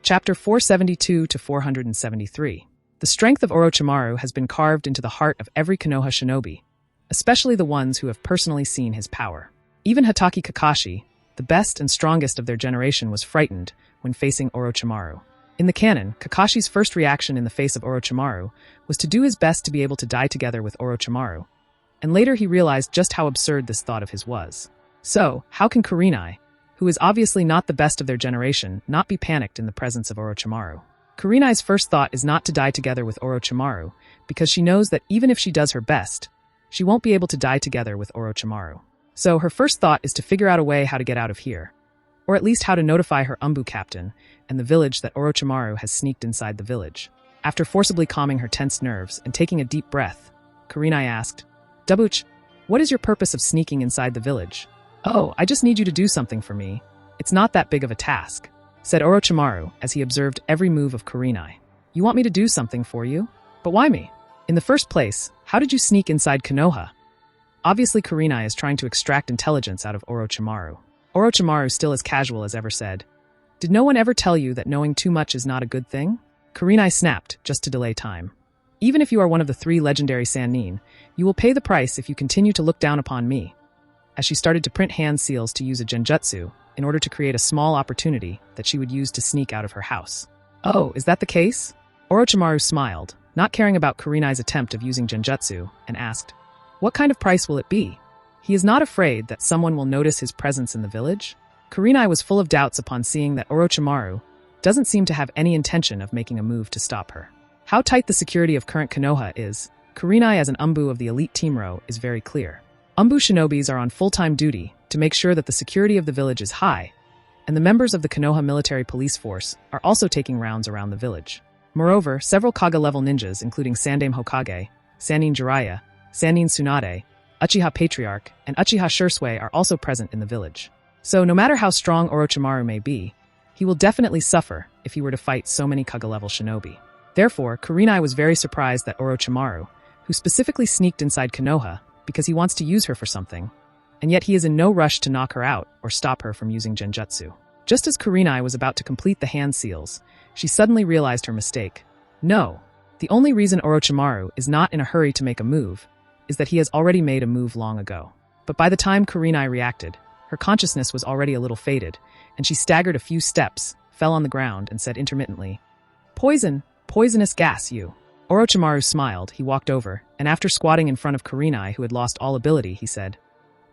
Chapter 472 to 473. The strength of Orochimaru has been carved into the heart of every Konoha shinobi, especially the ones who have personally seen his power. Even Hatake Kakashi, the best and strongest of their generation, was frightened when facing Orochimaru. In the canon, Kakashi's first reaction in the face of Orochimaru was to do his best to be able to die together with Orochimaru, and later he realized just how absurd this thought of his was. So, how can Kurenai, who is obviously not the best of their generation, not be panicked in the presence of Orochimaru? Kurenai's first thought is not to die together with Orochimaru, because she knows that even if she does her best, she won't be able to die together with Orochimaru. So her first thought is to figure out a way how to get out of here, or at least how to notify her Umbu captain and the village that Orochimaru has sneaked inside the village. After forcibly calming her tensed nerves and taking a deep breath, Kurenai asked, "Dabuch, what is your purpose of sneaking inside the village?" "Oh, I just need you to do something for me. It's not that big of a task," said Orochimaru as he observed every move of Kurenai. "You want me to do something for you? But why me? In the first place, how did you sneak inside Konoha?" Obviously, Kurenai is trying to extract intelligence out of Orochimaru. Orochimaru, still as casual as ever, said, "Did no one ever tell you that knowing too much is not a good thing?" Kurenai snapped, just to delay time. "Even if you are one of the 3 legendary Sannin, you will pay the price if you continue to look down upon me," as she started to print hand seals to use a genjutsu in order to create a small opportunity that she would use to sneak out of her house. "Oh, is that the case?" Orochimaru smiled, not caring about Kurenai's attempt of using genjutsu, and asked, "What kind of price will it be?" He is not afraid that someone will notice his presence in the village. Kurenai was full of doubts upon seeing that Orochimaru doesn't seem to have any intention of making a move to stop her. How tight the security of current Konoha is, Kurenai as an Umbu of the elite team row is very clear. Umbu shinobis are on full-time duty to make sure that the security of the village is high, and the members of the Konoha military police force are also taking rounds around the village. Moreover, several Kaga-level ninjas, including Sandaime Hokage, Sannin Jiraiya, Sannin Tsunade, Uchiha Patriarch, and Uchiha Shursui are also present in the village. So no matter how strong Orochimaru may be, he will definitely suffer if he were to fight so many Kaga-level shinobi. Therefore, Kurenai was very surprised that Orochimaru, who specifically sneaked inside Konoha because he wants to use her for something, and yet he is in no rush to knock her out or stop her from using genjutsu. Just as Kurenai was about to complete the hand seals, she suddenly realized her mistake. No, the only reason Orochimaru is not in a hurry to make a move is that he has already made a move long ago. But by the time Kurenai reacted, her consciousness was already a little faded, and she staggered a few steps, fell on the ground, and said intermittently, Poisonous gas, you." Orochimaru smiled, he walked over, and after squatting in front of Kurenai, who had lost all ability, he said,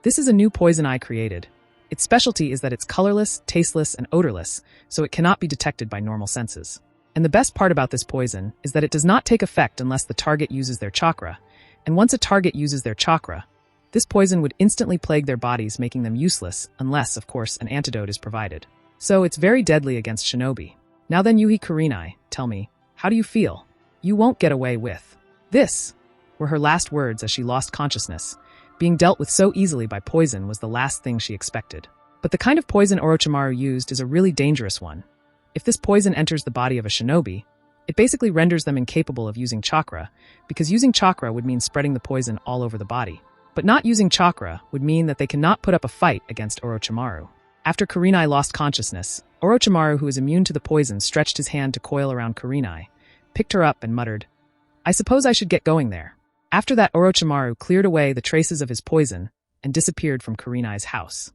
"This is a new poison I created. Its specialty is that it's colorless, tasteless, and odorless, so it cannot be detected by normal senses. And the best part about this poison is that it does not take effect unless the target uses their chakra, and once a target uses their chakra, this poison would instantly plague their bodies, making them useless, unless, of course, an antidote is provided. So it's very deadly against shinobi. Now then, Yuhi Kurenai, tell me, how do you feel? You won't get away with this," were her last words as she lost consciousness. Being dealt with so easily by poison was the last thing she expected. But the kind of poison Orochimaru used is a really dangerous one. If this poison enters the body of a shinobi, it basically renders them incapable of using chakra, because using chakra would mean spreading the poison all over the body. But not using chakra would mean that they cannot put up a fight against Orochimaru. After Kurenai lost consciousness, Orochimaru, who is immune to the poison, stretched his hand to coil around Kurenai, picked her up and muttered, "I suppose I should get going there." After that, Orochimaru cleared away the traces of his poison and disappeared from Kurenai's house.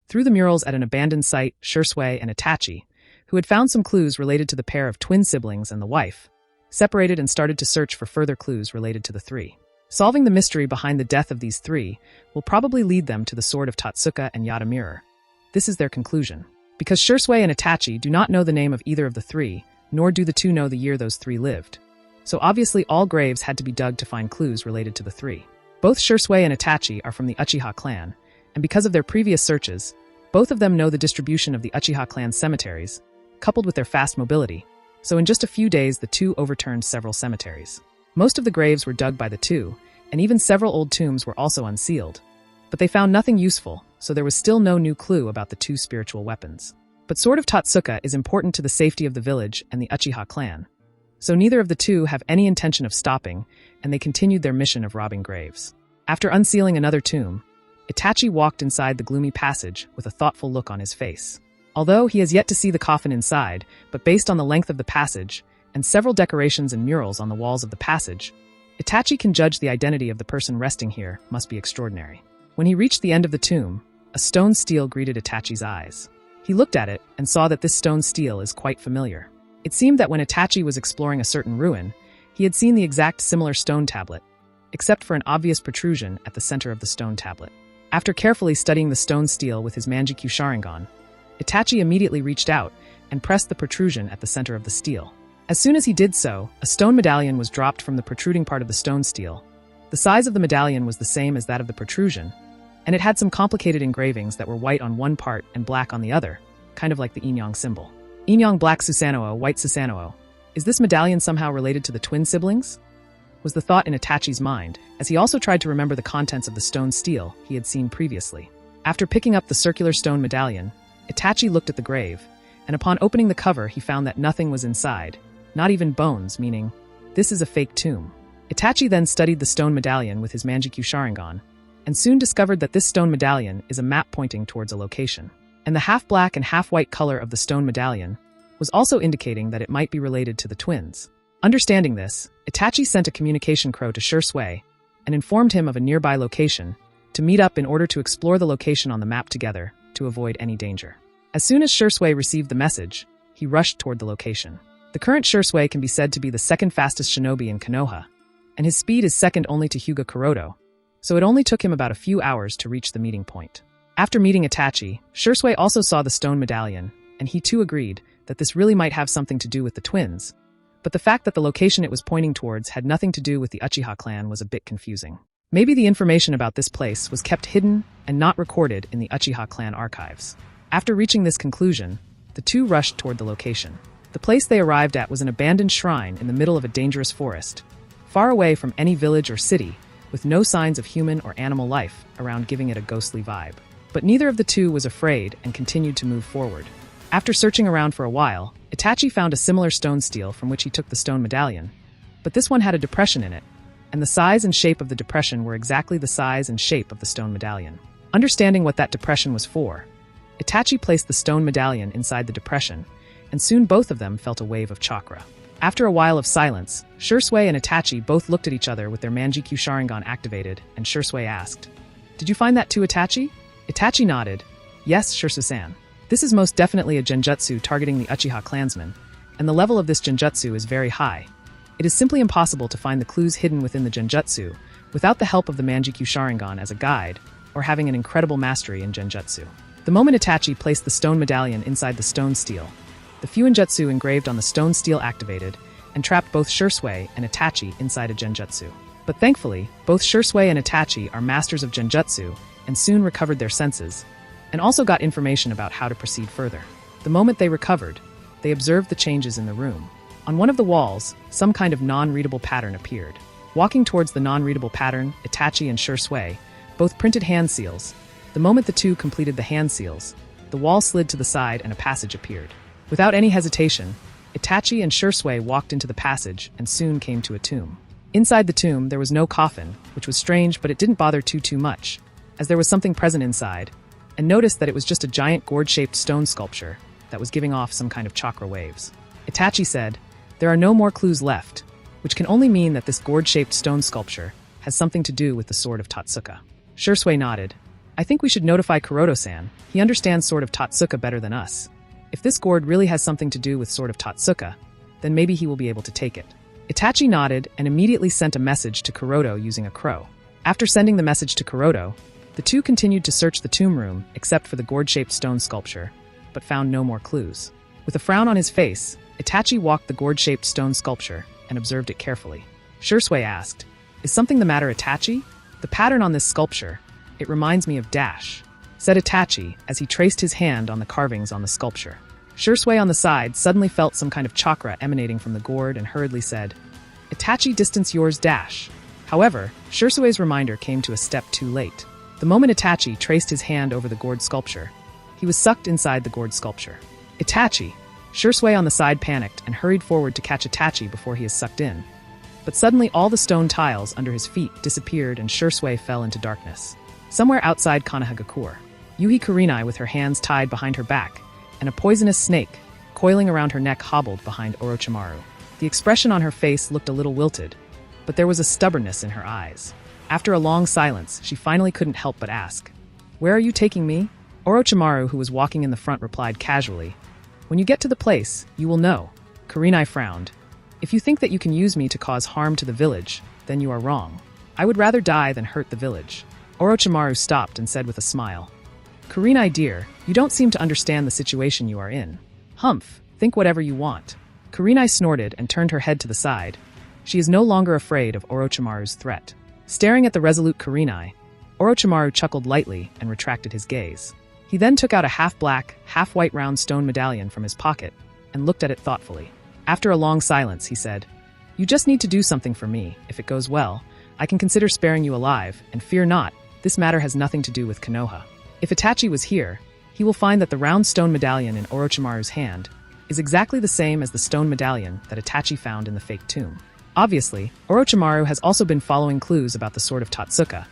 Through the murals at an abandoned site, Shursui and Itachi, who had found some clues related to the pair of twin siblings and the wife, separated and started to search for further clues related to the 3. Solving the mystery behind the death of these 3 will probably lead them to the sword of Totsuka and Yada Mirror. This is their conclusion. Because Shursui and Itachi do not know the name of either of the 3, nor do the 2 know the year those 3 lived. So obviously all graves had to be dug to find clues related to the 3. Both Shursui and Itachi are from the Uchiha clan, and because of their previous searches, both of them know the distribution of the Uchiha clan's cemeteries, coupled with their fast mobility. So in just a few days, the 2 overturned several cemeteries. Most of the graves were dug by the 2, and even several old tombs were also unsealed. But they found nothing useful, so there was still no new clue about the 2 spiritual weapons. But Sword of Totsuka is important to the safety of the village and the Uchiha clan. So neither of the 2 have any intention of stopping, and they continued their mission of robbing graves. After unsealing another tomb, Itachi walked inside the gloomy passage with a thoughtful look on his face. Although he has yet to see the coffin inside, but based on the length of the passage, and several decorations and murals on the walls of the passage, Itachi can judge the identity of the person resting here must be extraordinary. When he reached the end of the tomb, a stone stele greeted Itachi's eyes. He looked at it and saw that this stone stele is quite familiar. It seemed that when Itachi was exploring a certain ruin, he had seen the exact similar stone tablet, except for an obvious protrusion at the center of the stone tablet. After carefully studying the stone stele with his Manjikyu Sharingan, Itachi immediately reached out and pressed the protrusion at the center of the stele. As soon as he did so, a stone medallion was dropped from the protruding part of the stone stele. The size of the medallion was the same as that of the protrusion, and it had some complicated engravings that were white on one part and black on the other, kind of like the Yin-Yang symbol. Yin-Yang black Susanoo, white Susanoo. Is this medallion somehow related to the twin siblings? Was the thought in Itachi's mind, as he also tried to remember the contents of the stone stele he had seen previously. After picking up the circular stone medallion, Itachi looked at the grave, and upon opening the cover he found that nothing was inside, not even bones, meaning, this is a fake tomb. Itachi then studied the stone medallion with his Manjikyu Sharingan, and soon discovered that this stone medallion is a map pointing towards a location. And the half-black and half-white color of the stone medallion was also indicating that it might be related to the twins. Understanding this, Itachi sent a communication crow to Shui and informed him of a nearby location to meet up in order to explore the location on the map together to avoid any danger. As soon as Shui received the message, he rushed toward the location. The current Shui can be said to be the second fastest shinobi in Konoha, and his speed is second only to Hyuga Kuroto, so it only took him about a few hours to reach the meeting point. After meeting Itachi, Shui also saw the stone medallion, and he too agreed that this really might have something to do with the twins, but the fact that the location it was pointing towards had nothing to do with the Uchiha clan was a bit confusing. Maybe the information about this place was kept hidden and not recorded in the Uchiha clan archives. After reaching this conclusion, the two rushed toward the location. The place they arrived at was an abandoned shrine in the middle of a dangerous forest, far away from any village or city, with no signs of human or animal life around, giving it a ghostly vibe. But neither of the two was afraid and continued to move forward. After searching around for a while, Itachi found a similar stone stele from which he took the stone medallion, but this one had a depression in it, and the size and shape of the depression were exactly the size and shape of the stone medallion. Understanding what that depression was for, Itachi placed the stone medallion inside the depression, and soon both of them felt a wave of chakra. After a while of silence, Shui and Itachi both looked at each other with their Manjikyu Sharingan activated, and Shui asked, "Did you find that too, Itachi?" Itachi nodded. "Yes, Shirsu-san. This is most definitely a genjutsu targeting the Uchiha clansmen, and the level of this genjutsu is very high. It is simply impossible to find the clues hidden within the genjutsu without the help of the Manjikyu Sharingan as a guide, or having an incredible mastery in genjutsu." The moment Itachi placed the stone medallion inside the stone stele, the fuinjutsu engraved on the stone stele activated and trapped both Shui and Itachi inside a genjutsu. But thankfully, both Shui and Itachi are masters of genjutsu and soon recovered their senses, and also got information about how to proceed further. The moment they recovered, they observed the changes in the room. On one of the walls, some kind of non-readable pattern appeared. Walking towards the non-readable pattern, Itachi and Shui both printed hand seals. The moment the two completed the hand seals, the wall slid to the side and a passage appeared. Without any hesitation, Itachi and Shui walked into the passage and soon came to a tomb. Inside the tomb, there was no coffin, which was strange, but it didn't bother too much, as there was something present inside, and noticed that it was just a giant gourd-shaped stone sculpture that was giving off some kind of chakra waves. Itachi said, "There are no more clues left," which can only mean that this gourd-shaped stone sculpture has something to do with the sword of Totsuka. Shui nodded. "I think we should notify Kuroto-san. He understands sword of Totsuka better than us. If this gourd really has something to do with sword of Totsuka, then maybe he will be able to take it." Itachi nodded and immediately sent a message to Kuroto using a crow. After sending the message to Kuroto, the two continued to search the tomb room except for the gourd-shaped stone sculpture, but found no more clues. With a frown on his face, Itachi walked the gourd-shaped stone sculpture and observed it carefully. Shui asked, "Is something the matter, Itachi? The pattern on this sculpture, it reminds me of dash," said Itachi as he traced his hand on the carvings on the sculpture. Shui on the side suddenly felt some kind of chakra emanating from the gourd and hurriedly said, "Itachi, distance yours dash." However, Shui's reminder came to a step too late. The moment Itachi traced his hand over the gourd sculpture, he was sucked inside the gourd sculpture. "Itachi!" Shui on the side panicked and hurried forward to catch Itachi before he is sucked in. But suddenly all the stone tiles under his feet disappeared and Shui fell into darkness. Somewhere outside Konohagakure, Yuhi Kurenai, with her hands tied behind her back, and a poisonous snake, coiling around her neck, hobbled behind Orochimaru. The expression on her face looked a little wilted, but there was a stubbornness in her eyes. After a long silence, she finally couldn't help but ask, "Where are you taking me?" Orochimaru, who was walking in the front, replied casually, "When you get to the place, you will know." Kurenai frowned. "If you think that you can use me to cause harm to the village, then you are wrong. I would rather die than hurt the village." Orochimaru stopped and said with a smile, "Kurenai dear, you don't seem to understand the situation you are in. Humph, think whatever you want." Kurenai snorted and turned her head to the side. She is no longer afraid of Orochimaru's threat. Staring at the resolute Kurenai, Orochimaru chuckled lightly and retracted his gaze. He then took out a half-black, half-white round stone medallion from his pocket and looked at it thoughtfully. After a long silence, he said, "You just need to do something for me. If it goes well, I can consider sparing you alive, and fear not, this matter has nothing to do with Konoha." If Itachi was here, he will find that the round stone medallion in Orochimaru's hand is exactly the same as the stone medallion that Itachi found in the fake tomb. Obviously, Orochimaru has also been following clues about the Sword of Totsuka,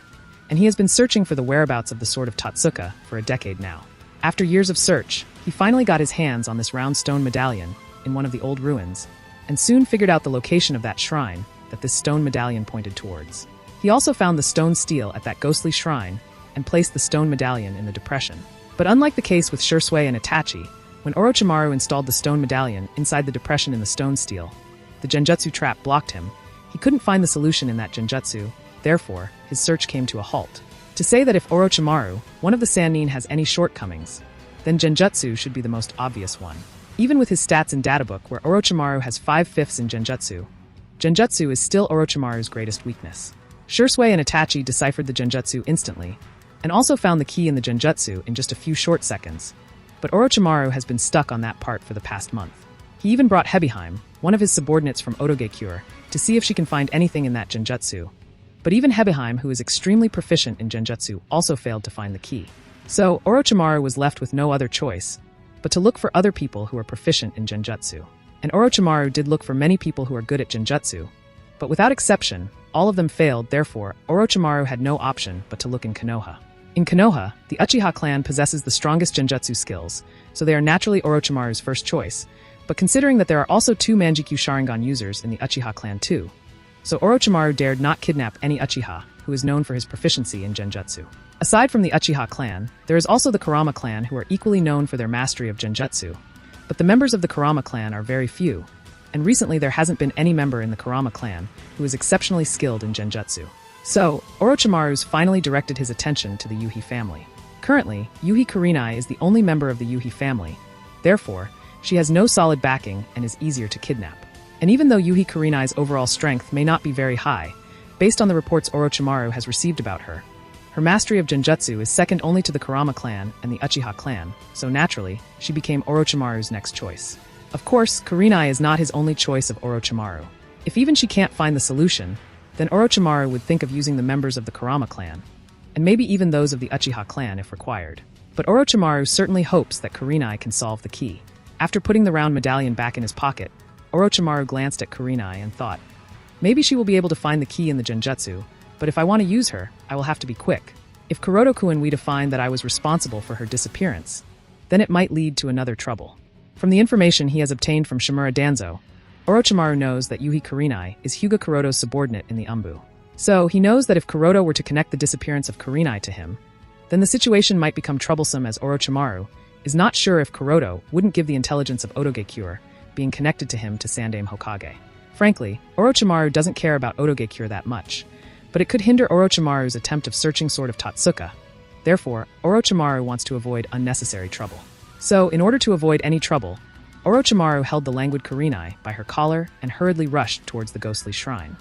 and he has been searching for the whereabouts of the Sword of Totsuka for a decade now. After years of search, he finally got his hands on this round stone medallion in one of the old ruins, and soon figured out the location of that shrine that this stone medallion pointed towards. He also found the stone stele at that ghostly shrine and placed the stone medallion in the depression. But unlike the case with Shursui and Itachi, when Orochimaru installed the stone medallion inside the depression in the stone stele, the genjutsu trap blocked him. He couldn't find the solution in that genjutsu, therefore, his search came to a halt. To say that if Orochimaru, one of the Sannin, has any shortcomings, then genjutsu should be the most obvious one. Even with his stats and databook where Orochimaru has 5/5 in genjutsu, genjutsu is still Orochimaru's greatest weakness. Shursui and Itachi deciphered the genjutsu instantly, and also found the key in the genjutsu in just a few short seconds, but Orochimaru has been stuck on that part for the past month. He even brought Hebiheim, one of his subordinates from Otogekure, to see if she can find anything in that genjutsu. But even Hebiheim, who is extremely proficient in genjutsu, also failed to find the key. So, Orochimaru was left with no other choice but to look for other people who are proficient in genjutsu. And Orochimaru did look for many people who are good at genjutsu, but without exception, all of them failed. Therefore, Orochimaru had no option but to look in Konoha. In Konoha, the Uchiha clan possesses the strongest genjutsu skills, so they are naturally Orochimaru's first choice. But considering that there are also 2 Manjikyu Sharingan users in the Uchiha clan too, so Orochimaru dared not kidnap any Uchiha who is known for his proficiency in genjutsu. Aside from the Uchiha clan, there is also the Kurama clan, who are equally known for their mastery of genjutsu. But the members of the Kurama clan are very few, and recently there hasn't been any member in the Kurama clan who is exceptionally skilled in genjutsu. So, Orochimaru's finally directed his attention to the Yuhi family. Currently, Yuhi Kurenai is the only member of the Yuhi family. Therefore, she has no solid backing and is easier to kidnap. And even though Yuhi Kurenai's overall strength may not be very high, based on the reports Orochimaru has received about her, her mastery of genjutsu is second only to the Kurama clan and the Uchiha clan, so naturally, she became Orochimaru's next choice. Of course, Kurenai is not his only choice of Orochimaru. If even she can't find the solution, then Orochimaru would think of using the members of the Kurama clan, and maybe even those of the Uchiha clan if required. But Orochimaru certainly hopes that Kurenai can solve the key. After putting the round medallion back in his pocket, Orochimaru glanced at Kurenai and thought, maybe she will be able to find the key in the genjutsu, but if I want to use her, I will have to be quick. If Kuroto-kun we define that I was responsible for her disappearance, then it might lead to another trouble. From the information he has obtained from Shimura Danzo, Orochimaru knows that Yuhi Kurenai is Hyuga Kuroto's subordinate in the Umbu. So, he knows that if Kuroto were to connect the disappearance of Kurenai to him, then the situation might become troublesome, as Orochimaru is not sure if Kuroto wouldn't give the intelligence of Otogekure being connected to him to Sandaime Hokage. Frankly, Orochimaru doesn't care about Otogekure that much, but it could hinder Orochimaru's attempt of searching Sword of Totsuka. Therefore, Orochimaru wants to avoid unnecessary trouble. So, in order to avoid any trouble, Orochimaru held the languid Kurenai by her collar and hurriedly rushed towards the ghostly shrine.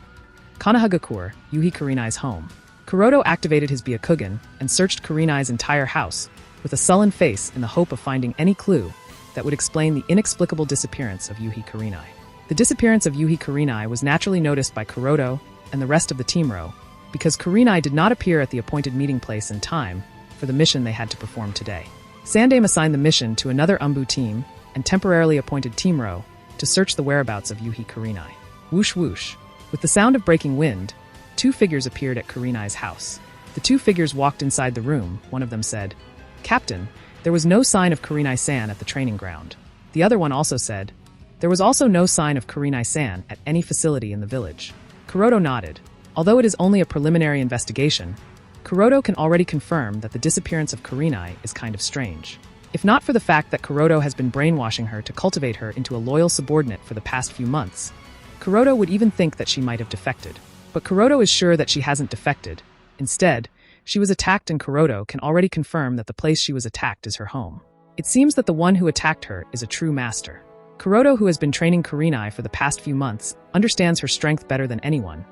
Konohagakure, Yuhi Kurenai's home. Kuroto activated his Byakugan and searched Kurenai's entire house with a sullen face in the hope of finding any clue that would explain the inexplicable disappearance of Yuhi Kurenai. The disappearance of Yuhi Kurenai was naturally noticed by Kuroto and the rest of the Team Row, because Kurenai did not appear at the appointed meeting place in time for the mission they had to perform today. Sandaime assigned the mission to another Umbu team and temporarily appointed Team Row to search the whereabouts of Yuhi Kurenai. Whoosh whoosh. With the sound of breaking wind, 2 figures appeared at Kurenai's house. The 2 figures walked inside the room. One of them said, "Captain, There was no sign of Kurenai-san at the training ground. The other one also said, there was also no sign of Kurenai-san at any facility in the village. Kuroto nodded. Although it is only a preliminary investigation, Kuroto can already confirm that the disappearance of Kurenai is kind of strange. If not for the fact that Kuroto has been brainwashing her to cultivate her into a loyal subordinate for the past few months, Kuroto would even think that she might have defected. But Kuroto is sure that she hasn't defected. Instead, she was attacked, and Kuroto can already confirm that the place she was attacked is her home. It seems that the one who attacked her is a true master. Kuroto, who has been training Kurenai for the past few months, understands her strength better than anyone.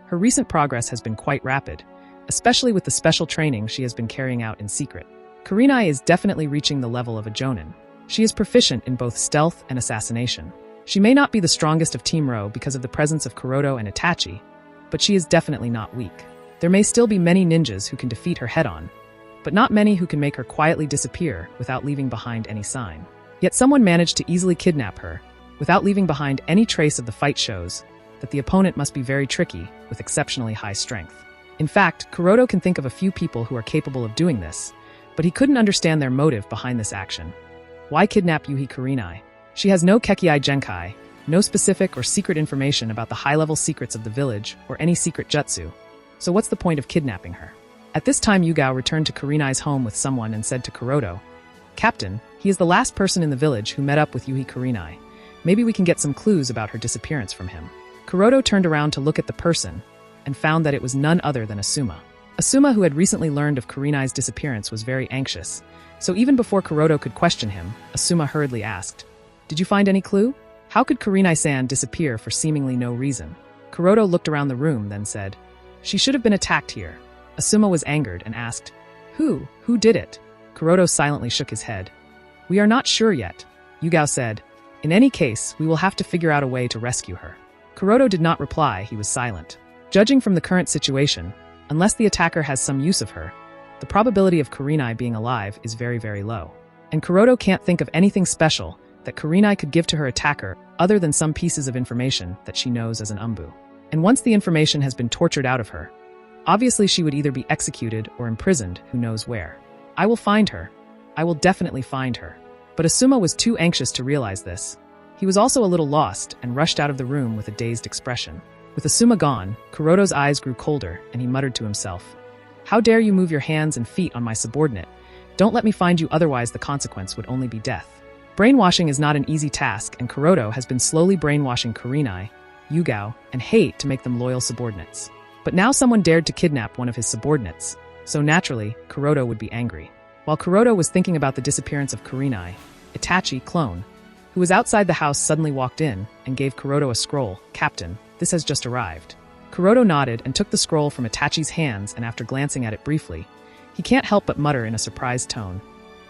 Her recent progress has been quite rapid, especially with the special training she has been carrying out in secret. Kurenai is definitely reaching the level of a jonin. She is proficient in both stealth and assassination. She may not be the strongest of Team Ro because of the presence of Kuroto and Itachi, but she is definitely not weak. There may still be many ninjas who can defeat her head-on, but not many who can make her quietly disappear without leaving behind any sign. Yet someone managed to easily kidnap her, without leaving behind any trace of the fight. Shows that the opponent must be very tricky with exceptionally high strength. In fact, Kuroto can think of a few people who are capable of doing this, but he couldn't understand their motive behind this action. Why kidnap Yuhi Kurenai? She has no Kekiai Genkai, no specific or secret information about the high-level secrets of the village or any secret jutsu, so what's the point of kidnapping her? At this time, Yugao returned to Kurenai's home with someone and said to Kuroto, "Captain, he is the last person in the village who met up with Yuhi Kurenai. Maybe we can get some clues about her disappearance from him." Kuroto turned around to look at the person and found that it was none other than Asuma. Asuma, who had recently learned of Kurenai's disappearance, was very anxious, so even before Kuroto could question him, Asuma hurriedly asked, "Did you find any clue? How could Kurenai-san disappear for seemingly no reason?" Kuroto looked around the room, then said, "She should have been attacked here." Asuma was angered and asked, Who did it?" Kuroto silently shook his head. "We are not sure yet," Yugao said. "In any case, we will have to figure out a way to rescue her." Kuroto did not reply, he was silent. Judging from the current situation, unless the attacker has some use of her, the probability of Kurenai being alive is very, very low. And Kuroto can't think of anything special that Kurenai could give to her attacker other than some pieces of information that she knows as an umbu. And once the information has been tortured out of her, obviously she would either be executed or imprisoned, who knows where. "I will find her. I will definitely find her." But Asuma was too anxious to realize this. He was also a little lost and rushed out of the room with a dazed expression. With Asuma gone, Kuroto's eyes grew colder and he muttered to himself, "How dare you move your hands and feet on my subordinate? Don't let me find you, otherwise the consequence would only be death." Brainwashing is not an easy task, and Kuroto has been slowly brainwashing Kurenai, Yugao, and Hate to make them loyal subordinates. But now someone dared to kidnap one of his subordinates, so naturally, Kuroto would be angry. While Kuroto was thinking about the disappearance of Kurenai, Itachi, clone, who was outside the house, suddenly walked in and gave Kuroto a scroll. "Captain, this has just arrived." Kuroto nodded and took the scroll from Itachi's hands, and after glancing at it briefly, he can't help but mutter in a surprised tone,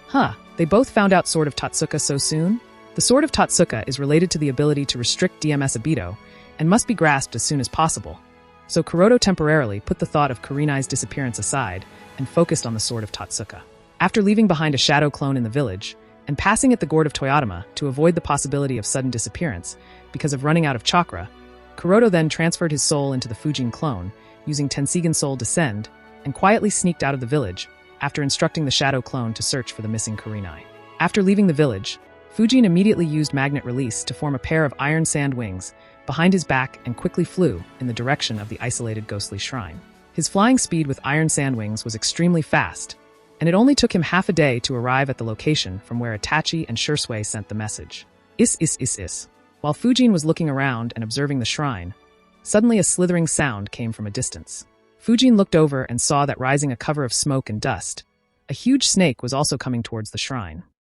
"Huh, they both found out Sword of Tatsuka so soon?" The Sword of Tatsuka is related to the ability to restrict DMS Abito and must be grasped as soon as possible. So Kuroto temporarily put the thought of Kurenai's disappearance aside and focused on the Sword of Tatsuka. After leaving behind a shadow clone in the village and passing at the gourd of Toyotama to avoid the possibility of sudden disappearance because of running out of chakra, Kuroto then transferred his soul into the Fujin clone, using Tenseigan Soul Descend, and quietly sneaked out of the village after instructing the shadow clone to search for the missing Kurenai. After leaving the village, Fujin immediately used magnet release to form a pair of iron sand wings behind his back and quickly flew in the direction of the isolated ghostly shrine. His flying speed with iron sand wings was extremely fast, and it only took him half a day to arrive at the location from where Itachi and Shursui sent the message. Is. While Fujin was looking around and observing the shrine, suddenly a slithering sound came from a distance. Fujin looked over and saw that rising a cover of smoke and dust, a huge snake was also coming towards the shrine.